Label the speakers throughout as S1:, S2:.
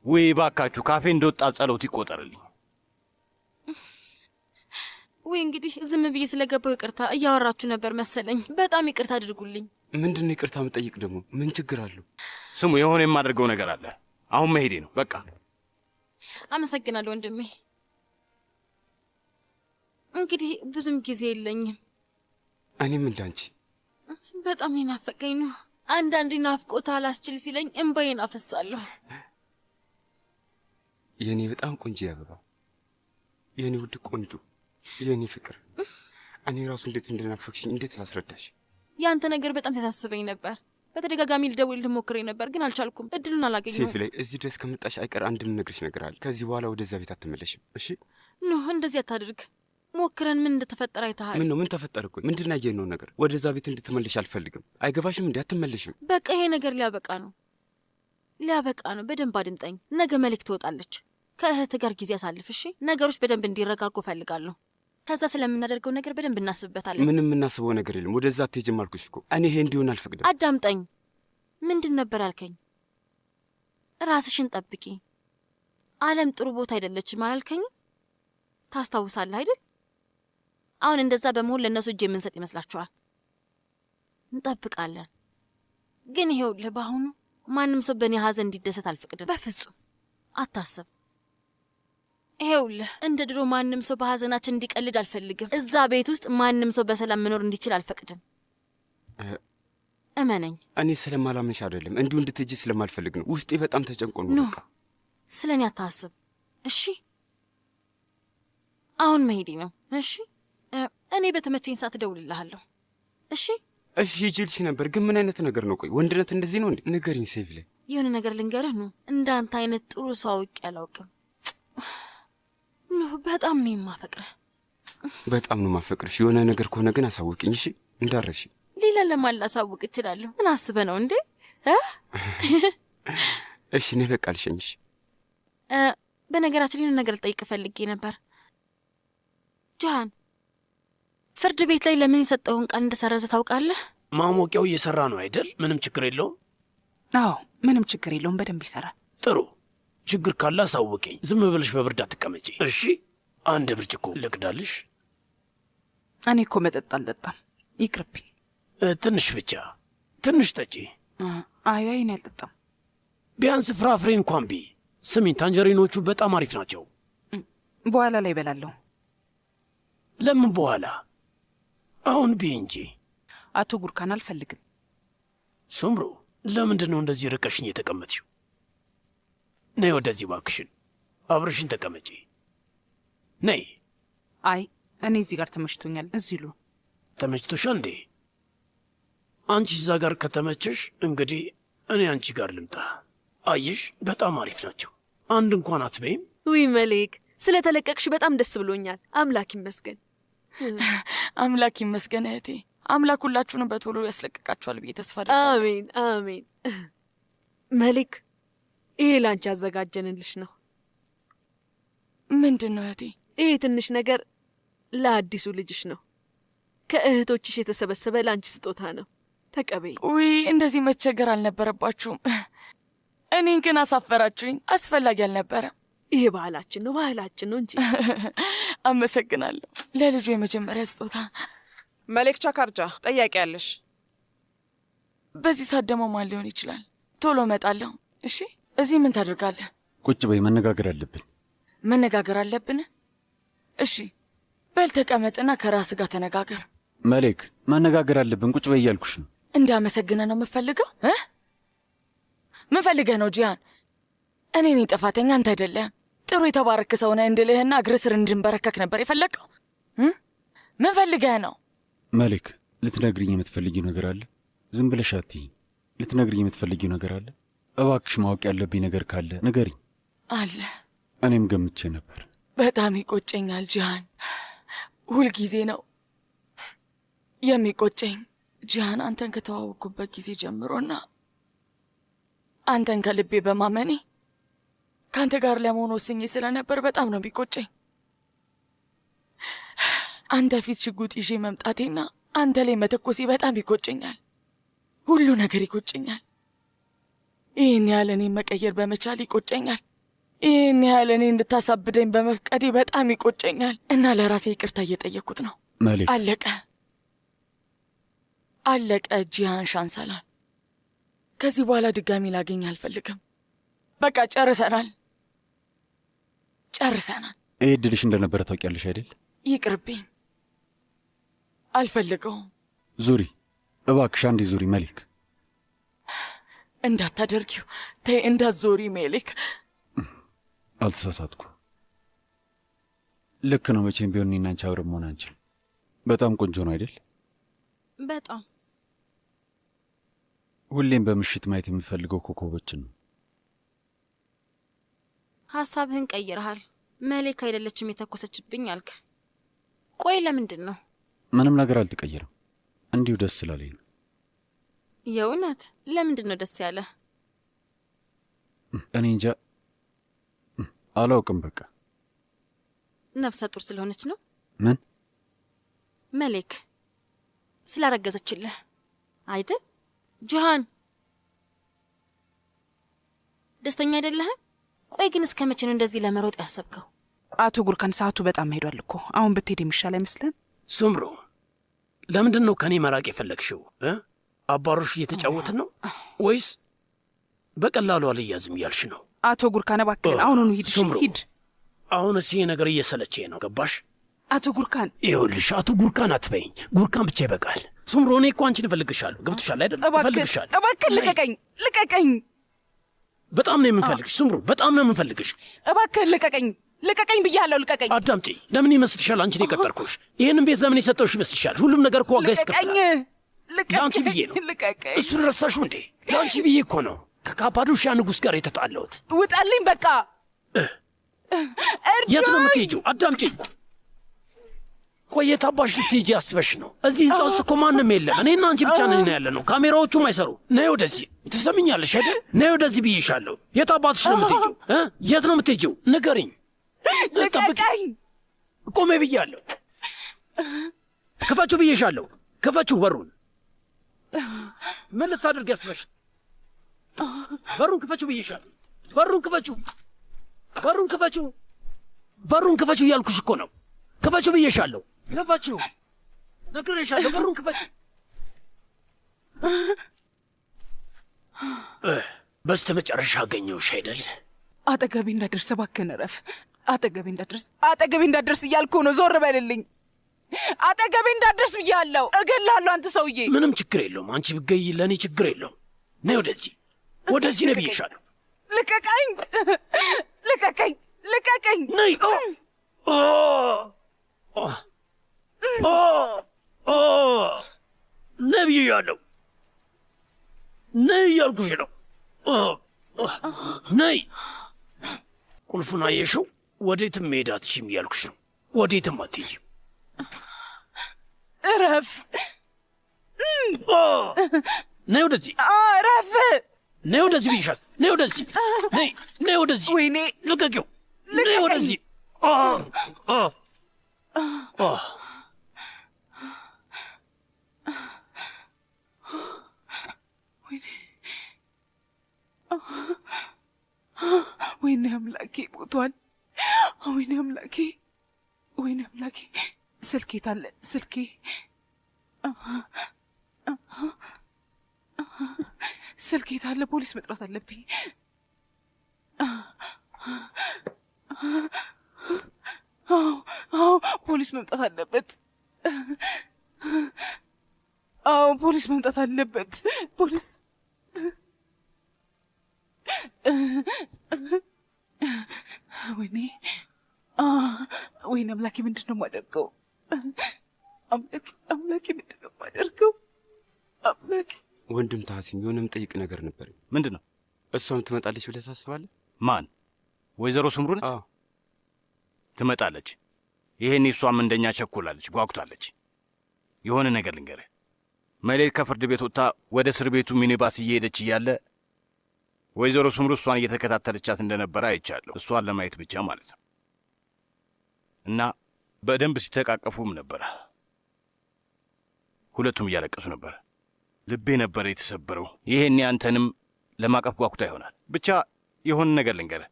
S1: ወይ ባካችሁ ካፌ እንደወጣ ጸሎት ይቆጠርልኝ።
S2: ወይ እንግዲህ ዝም ብዬ ስለገባው ይቅርታ። እያወራችሁ ነበር መሰለኝ። በጣም ይቅርታ አድርጉልኝ።
S3: ምንድነው ይቅርታ መጠየቅ ደግሞ? ምን ችግር አለው?
S1: ስሙ፣ የሆነ የማደርገው ነገር አለ። አሁን መሄዴ ነው በቃ።
S2: አመሰግናለሁ ወንድሜ። እንግዲህ ብዙም ጊዜ የለኝም።
S3: እኔም እንዳንቺ
S2: በጣም ይናፈቀኝ ነው። አንዳንዴ ናፍቆት አላስችል ሲለኝ እንባዬን አፈሳለሁ።
S3: የኔ በጣም ቆንጆ አበባ፣ የኔ ውድ ቆንጆ፣ የኔ ፍቅር፣ እኔ ራሱ እንዴት እንደናፈቅሽኝ እንዴት ላስረዳሽ?
S2: ያንተ ነገር በጣም ሲያሳስበኝ ነበር። በተደጋጋሚ ልደውልልህ ሞክሬ ነበር ግን አልቻልኩም። እድሉን አላገኘሁም።
S3: ሴፍ ላይ እዚህ ድረስ ከመጣሽ አይቀር አንድ ልነግርሽ ነገር አለ። ከዚህ በኋላ ወደዛ ቤት አትመለሽም እሺ?
S2: ኖ እንደዚህ አታድርግ። ሞክረን ምን እንደተፈጠረ አይተሃል።
S3: ምን ነው? ምን ተፈጠረ? ቆይ ምንድን ነው ያየነው ነገር? ወደዛ ቤት እንድትመለሽ አልፈልግም። አይገባሽም? እንዴ አትመለሽም?
S2: በቃ ይሄ ነገር ሊያበቃ ነው፣ ሊያበቃ ነው። በደንብ አድምጠኝ። ነገ መልክ ትወጣለች። ከእህት ጋር ጊዜ አሳልፍ እሺ? ነገሮች በደንብ እንዲረጋጉ እፈልጋለሁ። ከዛ ስለምናደርገው ነገር በደንብ እናስብበታለን።
S3: ምንም የምናስበው ነገር የለም። ወደዛ አትሄጂም አልኩሽ እኮ። እኔ ይሄ እንዲሆን አልፈቅድም።
S2: አዳምጠኝ። ምንድን ነበር ያልከኝ? ራስሽን ጠብቂ። ዓለም ጥሩ ቦታ አይደለችም አላልከኝም? ታስታውሳለህ አይደል? አሁን እንደዛ በመሆን ለእነሱ እጅ የምንሰጥ ይመስላችኋል? እንጠብቃለን። ግን ይሄውልህ በአሁኑ ማንም ሰው በእኔ ሐዘን እንዲደሰት አልፈቅድም። በፍጹም አታስብ። ይሄውልህ እንደ ድሮ ማንም ሰው በሐዘናችን እንዲቀልድ አልፈልግም። እዛ ቤት ውስጥ ማንም ሰው በሰላም መኖር እንዲችል አልፈቅድም። እመነኝ።
S3: እኔ ስለማላምንሽ አይደለም፣ እንዲሁ እንድትሄጂ ስለማልፈልግ ነው። ውስጤ በጣም ተጨንቆ ነው።
S2: በቃ ስለ እኔ አታስብ እሺ? አሁን መሄዴ ነው እሺ? እኔ በተመቸኝ ሰዓት እደውልልሃለሁ እሺ?
S3: እሺ ሂጂልሽ ነበር ግን ምን አይነት ነገር ነው? ቆይ ወንድነት እንደዚህ ነው እንዴ? ንገሪኝ ሴፍ ላይ።
S2: የሆነ ነገር ልንገርህ ነው። እንዳንተ አይነት ጥሩ ሰው አውቄ አላውቅም። በጣም ነው የማፈቅርህ።
S3: በጣም ነው የማፈቅርሽ። የሆነ ነገር ከሆነ ግን አሳውቅኝ እሺ? እንዳረሽ።
S2: ሌላ ለማን ላሳውቅ እችላለሁ? ምን አስበህ ነው እንዴ?
S3: እሺ እኔ በቃ ልሸኝሽ።
S2: በነገራችን ላይ ነገር ልጠይቅ ፈልጌ ነበር። ጃሃን ፍርድ ቤት ላይ ለምን የሰጠውን ቃል እንደሰረዘ ታውቃለህ?
S4: ማሞቂያው እየሰራ ነው አይደል? ምንም ችግር የለውም።
S5: አዎ ምንም ችግር የለውም። በደንብ ይሰራል።
S4: ጥሩ። ችግር ካለ አሳውቀኝ። ዝም ብለሽ በብርድ አትቀመጪ እሺ? አንድ ብርጭቆ ልቅዳልሽ?
S5: እኔ እኮ መጠጥ አልጠጣም፣ ይቅርብኝ።
S4: ትንሽ ብቻ ትንሽ ጠጪ።
S5: አይ እኔ አልጠጣም።
S4: ቢያንስ ፍራፍሬ እንኳን ቢ። ስሚኝ፣ ታንጀሪኖቹ በጣም አሪፍ ናቸው።
S5: በኋላ ላይ እበላለሁ።
S4: ለምን በኋላ? አሁን ቢ እንጂ።
S5: አቶ ጉርካን አልፈልግም።
S4: ሱምሩ፣ ለምንድን ነው እንደዚህ ርቀሽኝ የተቀመጥሽው? ነይ ወደዚህ ባክሽን፣ አብረሽን ተቀመጪ። ነይ።
S5: አይ እኔ እዚህ ጋር ተመችቶኛል። እዚህ ሉ።
S4: ተመችቶሻል እንዴ? አንቺ እዛ ጋር ከተመቸሽ እንግዲህ እኔ አንቺ ጋር ልምጣ። አየሽ፣ በጣም አሪፍ ናቸው። አንድ እንኳን አትበይም?
S6: ውይ መሌክ፣ ስለተለቀቅሽ በጣም ደስ ብሎኛል። አምላክ ይመስገን።
S7: አምላክ ይመስገን እህቴ። አምላክ ሁላችሁንም በቶሎ ያስለቅቃችኋል ብዬ ተስፋ አደርጋለሁ።
S6: አሜን አሜን። መሌክ፣ ይሄ ላንቺ ያዘጋጀንልሽ ነው።
S7: ምንድን ነው እህቴ?
S6: ይሄ ትንሽ ነገር ለአዲሱ ልጅሽ ነው። ከእህቶችሽ የተሰበሰበ ለአንቺ ስጦታ ነው። ተቀበይ።
S7: ውይ እንደዚህ መቸገር አልነበረባችሁም። እኔን ግን አሳፈራችሁኝ። አስፈላጊ አልነበረም።
S6: ይሄ ባህላችን ነው፣ ባህላችን ነው እንጂ።
S7: አመሰግናለሁ። ለልጁ የመጀመሪያ ስጦታ።
S5: መሌክ ቻካርጃ፣ ጠያቂ ያለሽ?
S7: በዚህ ሰዓት ደግሞ ማን ሊሆን ይችላል? ቶሎ እመጣለሁ። እሺ፣ እዚህ ምን ታደርጋለህ?
S8: ቁጭ በይ፣ መነጋገር አለብን።
S7: መነጋገር አለብን? እሺ፣ በል ተቀመጥና ከራስህ ጋር ተነጋገር።
S8: መሌክ፣ መነጋገር አለብን። ቁጭ በይ እያልኩሽ ነው።
S7: እንዳመሰግነህ ነው የምፈልገው? ምን ፈልገህ ነው ጂያን? እኔ ነኝ ጥፋተኛ፣ አንተ አይደለም። ጥሩ የተባረክ ሰው ነህ እንድልህና እግር ስር እንድንበረከክ ነበር የፈለግከው። ምን ፈልገህ ነው?
S8: መሌክ፣ ልትነግሪኝ የምትፈልጊው ነገር አለ? ዝም ብለሽ አትይኝ። ልትነግሪኝ የምትፈልጊው ነገር አለ? እባክሽ፣ ማወቅ ያለብኝ ነገር ካለ ንገሪኝ።
S7: አለ።
S8: እኔም ገምቼ ነበር።
S7: በጣም ይቆጨኛል ጂያን፣ ሁልጊዜ ነው የሚቆጨኝ። ጂያን፣ አንተን ከተዋወቅኩበት ጊዜ ጀምሮና አንተን ከልቤ በማመኔ ከአንተ ጋር ለመሆን ወስኜ ስለነበር በጣም ነው የሚቆጨኝ። አንተ ፊት ሽጉጥ ይዤ መምጣቴና አንተ ላይ መተኮሴ በጣም ይቆጨኛል። ሁሉ ነገር ይቆጨኛል። ይህን ያህል እኔን መቀየር በመቻል ይቆጨኛል። ይህን ያህል እኔ እንድታሳብደኝ በመፍቀዴ በጣም ይቆጨኛል እና ለራሴ ይቅርታ እየጠየቅኩት ነው።
S8: መሌክ
S7: አለቀ። ጂያን ሻንሳላን ከዚህ በኋላ ድጋሚ ላገኝ አልፈልግም። በቃ ጨርሰናል።
S8: ይህ እድልሽ እንደነበረ ታውቂያለሽ አይደል?
S7: ይቅርብኝ፣ አልፈልገውም።
S8: ዙሪ እባክሽ፣ አንዴ ዙሪ። መሌክ
S7: እንዳታደርጊው፣ ተይ፣ እንዳትዞሪ ሜሌክ።
S8: አልተሳሳትኩ። ልክ ነው። መቼም ቢሆን እኔና አንቺ አብረን መሆን አንችልም። በጣም ቆንጆ ነው አይደል?
S2: በጣም
S8: ሁሌም በምሽት ማየት የምፈልገው ኮከቦችን ነው።
S2: ሀሳብህን ቀይረሃል። መሌክ አይደለችም የተኮሰችብኝ አልክ። ቆይ ለምንድን ነው?
S8: ምንም ነገር አልተቀየረም። እንዲሁ ደስ ስላለኝ ነው።
S2: የእውነት ለምንድን ነው ደስ ያለ?
S8: እኔ እንጃ፣ አላውቅም። በቃ
S2: ነፍሰ ጡር ስለሆነች ነው።
S8: ምን?
S2: መሌክ ስላረገዘችልህ አይደል? ጂሃን ደስተኛ አይደለህም? ቆይ ግን እስከ መቼ ነው እንደዚህ ለመሮጥ ያሰብከው?
S5: አቶ ጉርካን ሰዓቱ በጣም ሄዷል እኮ። አሁን ብትሄድ የሚሻል አይመስልም?
S4: ሱምሩ፣ ለምንድን ነው ከኔ መራቅ የፈለግሽው? አባሮሽ እየተጫወትን ነው ወይስ በቀላሉ አልያዝም እያልሽ ነው?
S5: አቶ ጉርካን እባክህን አሁኑኑ ሂድ።
S4: ሱምሩ፣
S5: ሂድ።
S4: አሁንስ ይሄ ነገር እየሰለቼ ነው። ገባሽ?
S5: አቶ ጉርካን
S4: ይኸውልሽ፣ አቶ ጉርካን አትበይኝ። ጉርካን ብቻ ይበቃል። ሱምሩ፣ እኔ እኮ አንቺን እፈልግሻለሁ። ገብቶሻል አይደል? እፈልግሻለሁ።
S5: እባክህን ልቀቀኝ።
S4: በጣም ነው የምንፈልግሽ ሱምሩ፣ በጣም ነው የምንፈልግሽ።
S5: እባክህን ልቀቀኝ ብያለሁ። ልቀቀኝ።
S4: አዳምጪ። ለምን ይመስልሻል አንቺን የቀጠርኩሽ? ይህንን ቤት ለምን የሰጠውሽ ይመስልሻል? ሁሉም ነገር እኮ ዋጋ ያስከፍላል። ለአንቺ ብዬ ነው። እሱን ረሳሹ እንዴ? ለአንቺ ብዬ እኮ ነው ከካፓዶሽያ ንጉሥ ጋር የተጣለሁት።
S5: ውጣልኝ በቃ።
S4: የት ነው የምትሄጂው? አዳምጪኝ። ቆየት አባሽ ልትሄጂ አስበሽ ነው? እዚህ ህንፃ ውስጥ እኮ ማንም የለም። እኔና አንቺ ብቻ ነን ያለ ነው። ካሜራዎቹም አይሰሩ። ነይ ወደዚህ። ትሰምኛለሽ አይደል? ነይ ወደዚህ ብዬሻለሁ። የት አባትሽ ነው የምትሄጂው? የት ነው የምትሄጂው? ንገሪኝ።
S5: ልቀቀኝ።
S4: ቆሜ ብያለሁ። ክፈችው ብዬሻለሁ። ክፈችው በሩን። ምን ልታደርግ ያስበሽ? በሩን ክፈችው ብዬሻለሁ። በሩን ክፈችው። በሩን ክፈችው እያልኩሽ እኮ ነው። ክፈችው ብዬሻለሁ። ክፈችው፣ ነግሬሻለሁ። በሩን ክፈችው። በስተ መጨረሻ አገኘሁሽ አይደል?
S5: አጠገቤ እንዳደርስ እባክህን እረፍ። አጠገቤ እንዳደርስ እያልኩ ነው። ዞር በልልኝ። አጠገቤ እንዳደርስ ብያለሁ። እገልሃለሁ አንተ ሰውዬ።
S4: ምንም ችግር የለውም። አንቺ ብገይ ለእኔ ችግር የለውም። ነይ ወደዚህ ነው ብዬሻለሁ።
S5: ልቀቀኝ።
S4: ነይ። ነይ ብዬሻለሁ። ነይ እያልኩሽ ነው። ነይ። ቁልፉን አየሽው? ወዴትም መሄድ አትችይም እያልኩሽ ነው። ወዴትም አትሄጂም።
S5: እረፍ።
S4: ነይ ወደዚህ።
S5: እረፍ።
S4: ነይ ወደዚህ ብዬሻለሁ። ነይ ወደዚህ። ነይ ወደዚህ።
S5: ወይኔ
S4: ልቀቂው። ነይ ወደዚህ።
S5: ወይኔ አምላኬ ሞቷል። ወይኔ አምላኬ። ስልኬ ታለ? ስልኬ ታለ? ፖሊስ መጥራት አለብኝ። ፖሊስ መምጣት አለበት። ፖሊስ መምጣት አለበት። ፖሊስ ወይኔ አምላኬ፣ ምንድን ነው የማደርገው? አምላኬ ምንድን ነው የማደርገው? አምላኬ።
S3: ወንድም ታሲም የሆነ የምጠይቅ ነገር ነበር።
S1: ምንድን ነው?
S3: እሷም ትመጣለች ብለህ ታስባለህ?
S1: ማን? ወይዘሮ ስምሩ ነች? ትመጣለች። ይሄን እሷም እንደኛ ቸኩላለች፣ ጓጉታለች። የሆነ ነገር ልንገርህ። መሌክ ከፍርድ ቤት ወጥታ ወደ እስር ቤቱ ሚኒባስ እየሄደች እያለ ወይዘሮ ስምሩ እሷን እየተከታተለቻት እንደነበረ አይቻለሁ። እሷን ለማየት ብቻ ማለት ነው። እና በደንብ ሲተቃቀፉም ነበረ። ሁለቱም እያለቀሱ ነበር። ልቤ ነበር የተሰበረው። ይሄኔ አንተንም ለማቀፍ ጓጉታ ይሆናል። ብቻ የሆነ ነገር ልንገርህ።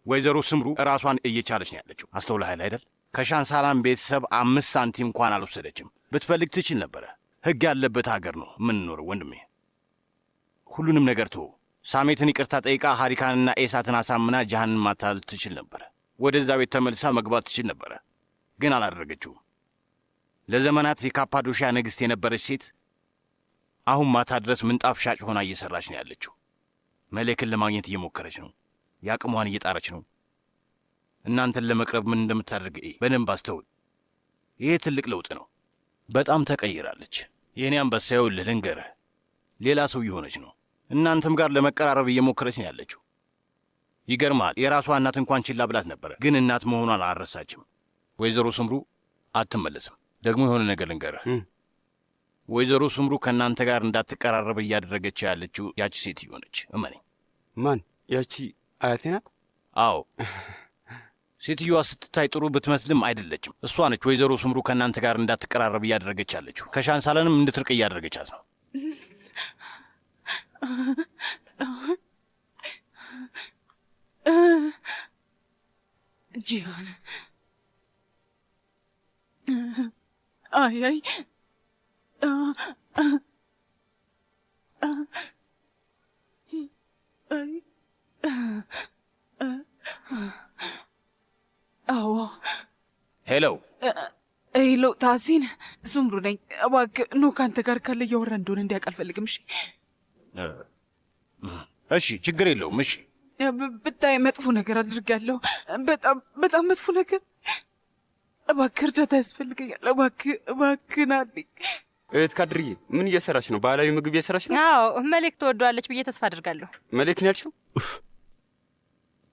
S1: ወይዘሮ ስምሩ ራሷን እየቻለች ነው ያለችው። አስተውለሃል አይደል? ከሻንሳላን ቤተሰብ 5 ሳንቲም እንኳን አልወሰደችም። ብትፈልግ ትችል ነበረ። ሕግ ያለበት ሀገር ነው የምንኖረው ወንድሜ። ሁሉንም ነገር ተወው። ሳሜትን ይቅርታ ጠይቃ ሀሪካንና ኤሳትን አሳምና ጃሃንን ማታለል ትችል ነበረ። ወደዛ ቤት ተመልሳ መግባት ትችል ነበረ፣ ግን አላደረገችውም። ለዘመናት የካፓዶሺያ ንግሥት የነበረች ሴት አሁን ማታ ድረስ ምንጣፍ ሻጭ ሆና እየሰራች ነው ያለችው። መሌክን ለማግኘት እየሞከረች ነው፣ የአቅሟን እየጣረች ነው። እናንተን ለመቅረብ ምን እንደምታደርግ በደንብ አስተውል። ይሄ ትልቅ ለውጥ ነው። በጣም ተቀይራለች። የእኔ አንበሳ ይኸውልህ ልንገርህ፣ ሌላ ሰው እየሆነች ነው። እናንተም ጋር ለመቀራረብ እየሞከረች ነው ያለችው። ይገርማል። የራሷ እናት እንኳን ችላ ብላት ነበረ፣ ግን እናት መሆኗን አልረሳችም። ወይዘሮ ስምሩ አትመለስም። ደግሞ የሆነ ነገር ልንገርህ፣ ወይዘሮ ስምሩ ከእናንተ ጋር እንዳትቀራረብ እያደረገች ያለችው ያቺ ሴትዮ ነች። እመነኝ።
S3: ማን? ያቺ አያቴ ናት?
S1: አዎ፣ ሴትዮዋ ስትታይ ጥሩ ብትመስልም አይደለችም። እሷ ነች ወይዘሮ ስምሩ ከእናንተ ጋር እንዳትቀራረብ እያደረገች ያለችው። ከሻንሳለንም እንድትርቅ እያደረገቻት ነው።
S5: ጂያን፣ አይ አዎ።
S1: ሄሎ
S5: ሄሎ፣ ታሲን ሱምሩ ነኝ። እባክህ ኖ ከአንተ ጋር ካለ እያወራ እንደሆነ እንዲያውቅ አልፈልግም።
S1: እሺ፣ ችግር የለውም። እሺ፣
S5: ብታይ መጥፎ ነገር አድርጋለሁ። በጣም መጥፎ ነገር። እባክህ እርዳታ ያስፈልገኛል። እባክህ ናልኝ።
S3: እህት ካድርዬ፣ ምን እየሰራች ነው? ባህላዊ ምግብ እየሰራች ነው?
S9: አዎ፣ መሌክ ትወደዋለች ብዬ ተስፋ አድርጋለሁ።
S3: መሌክ ነው ያልሽው?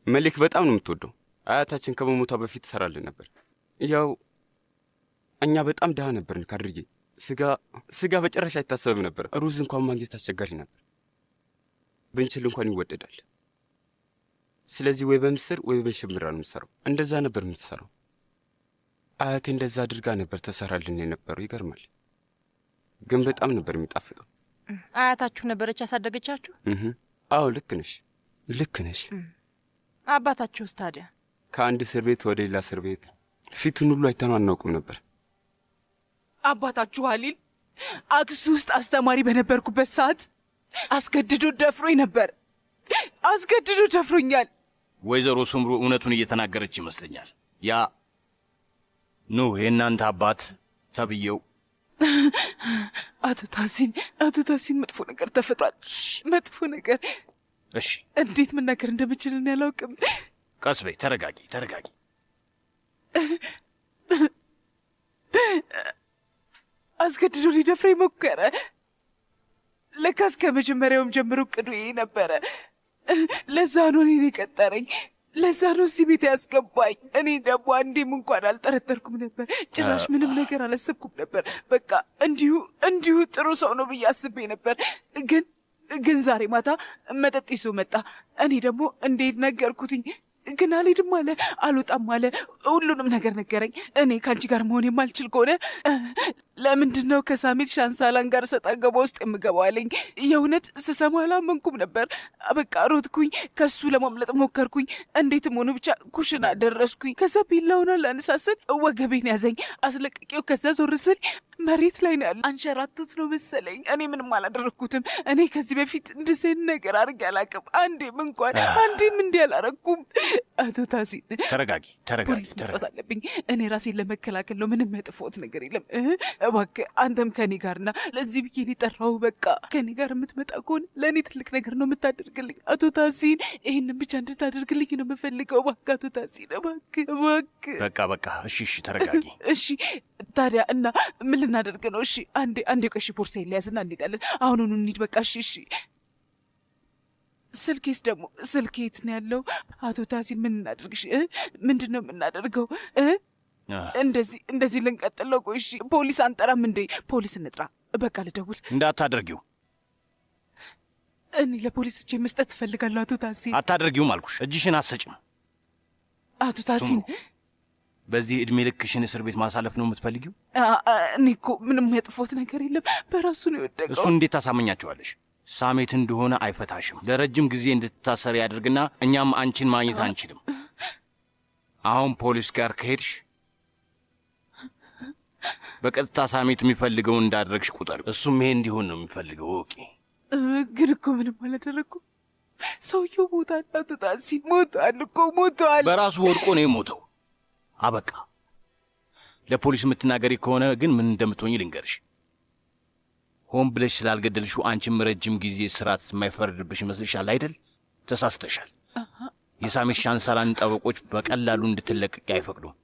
S3: መሌክ በጣም ነው የምትወደው። አያታችን ከመሞቷ በፊት ትሰራልን ነበር። ያው እኛ በጣም ድሃ ነበርን ካድርዬ። ስጋ በጭራሽ አይታሰብም ነበር። ሩዝ እንኳን ማግኘት አስቸጋሪ ነበር። ብንችል እንኳን ይወደዳል። ስለዚህ ወይ በምስር ወይ በሽምብራ ነው የምትሰራው። እንደዛ ነበር የምትሰራው። አያቴ እንደዛ አድርጋ ነበር ተሰራልን የነበረው። ይገርማል። ግን በጣም ነበር የሚጣፍጠው።
S9: አያታችሁ ነበረች ያሳደገቻችሁ?
S3: አዎ፣ ልክ ነሽ።
S9: አባታችሁስ ታዲያ?
S3: ከአንድ እስር ቤት ወደ ሌላ እስር ቤት ፊቱን ሁሉ አይተነው አናውቅም ነበር።
S5: አባታችሁ ሀሊል አክሱ ውስጥ አስተማሪ በነበርኩበት ሰዓት አስገድዶ ደፍሮኝ ነበር። አስገድዶ ደፍሮኛል።
S1: ወይዘሮ ስምሩ እውነቱን እየተናገረች ይመስለኛል። ያ የእናንተ አባት ተብዬው
S5: አቶ ታሲን መጥፎ ነገር ተፈጥሯል። መጥፎ ነገር።
S1: እሺ፣
S5: እንዴት መናገር እንደምችል እኔ አላውቅም።
S1: ቀስ በይ፣ ተረጋጊ።
S5: አስገድዶ ሊደፍረኝ ሞከረ። ለካስ ከመጀመሪያውም ጀምሮ እቅዱ ይሄ ነበረ። ለዛ ነው እኔን የቀጠረኝ። ለዛ ነው እዚህ ቤት ያስገባኝ። እኔ ደግሞ አንዴም እንኳን አልጠረጠርኩም ነበር። ጭራሽ ምንም ነገር አላሰብኩም ነበር። በቃ እንዲሁ ጥሩ ሰው ነው ብዬ አስቤ ነበር። ግን ዛሬ ማታ መጠጥ ይዞ መጣ። እኔ ደግሞ እንዴት ነገርኩትኝ። ግን አልሄድም አለ፣ አልወጣም አለ። ሁሉንም ነገር ነገረኝ። እኔ ከአንቺ ጋር መሆን የማልችል ከሆነ ለምንድን ነው ከሳሜት ሻንሳላን ጋር ሰጣ ገባ ውስጥ የምገባው አለኝ። የእውነት ስሰማ አላመንኩም ነበር። በቃ ሮጥኩኝ፣ ከሱ ለማምለጥ ሞከርኩኝ። እንዴትም ሆኖ ብቻ ኩሽና ደረስኩኝ። ከዛ ቢላውን ላነሳስል ወገቤን ያዘኝ። አስለቅቄው ከዛ ዞር ስል መሬት ላይ ነው ያለ። አንሸራቱት ነው መሰለኝ። እኔ ምንም አላደረግኩትም። እኔ ከዚህ በፊት እንደዚህ ነገር አድርጌ አላውቅም። አንዴም እንዲህ አላረግኩም። አቶ ታሲን
S1: ተረጋጊ።
S5: ፖሊስ መጥራት አለብኝ። እኔ ራሴን ለመከላከል ነው። ምንም ያጠፋሁት ነገር የለም። እባክህ አንተም ከኔ ጋርና ለዚህ ብዬ ጠራው። በቃ ከኔ ጋር የምትመጣ ከሆነ ለእኔ ትልቅ ነገር ነው የምታደርግልኝ። አቶ ታሲን ይህንን ብቻ እንድታደርግልኝ ነው የምፈልገው። እባክህ አቶ ታሲን፣ እባክህ።
S1: በቃ እሺ፣ ተረጋጊ።
S5: እሺ ታዲያ እና ምን ልናደርግ ነው? እሺ አንዴ ቆይ፣ ቦርሳዬን ሊያዝና እንሄዳለን። አሁኑኑ እንሂድ። በቃ እሺ። ስልኬስ ደግሞ ስልኬ የት ነው ያለው? አቶ ታሲን ምን እናደርግሽ? ምንድን ነው የምናደርገው? እንደዚህ ልንቀጥል ነው? ቆይ እሺ፣ ፖሊስ አንጠራም እንዴ? ፖሊስ እንጥራ። በቃ ልደውል።
S1: እንዳታደርጊው።
S5: እኔ ለፖሊስ እጄ መስጠት እፈልጋለሁ። አቶ ታሲን
S1: አታደርጊውም አልኩሽ። እጅሽን አትሰጭም።
S5: አቶ ታሲን
S1: በዚህ ዕድሜ ልክሽን እስር ቤት ማሳለፍ ነው የምትፈልጊው?
S5: እኔ እኮ ምንም ያጥፎት ነገር የለም። በራሱ ነው የወደቀው።
S1: እሱን እንዴት ታሳመኛቸዋለሽ? ሳሜት እንደሆነ አይፈታሽም። ለረጅም ጊዜ እንድትታሰር ያደርግና እኛም አንቺን ማግኘት አንችልም። አሁን ፖሊስ ጋር ከሄድሽ በቀጥታ ሳሜት የሚፈልገው እንዳደረግሽ ቁጠር። እሱም ይሄ እንዲሆን ነው የሚፈልገው። ወቂ
S5: ግን እኮ ምንም አላደረግኩም። ሰውየው ሞታል። አቶ ታሲን ሞቷል እኮ ሞቷል።
S1: በራሱ ወድቆ ነው የሞተው። አበቃ። ለፖሊስ የምትናገሪ ከሆነ ግን ምን እንደምትሆኝ ልንገርሽ። ሆን ብለሽ ስላልገደልሽው አንቺም ረጅም ጊዜ እስራት የማይፈረድብሽ ይመስልሻል አይደል? ተሳስተሻል። የሳሜት ሻንሳላን ጠበቆች በቀላሉ እንድትለቀቂ አይፈቅዱም።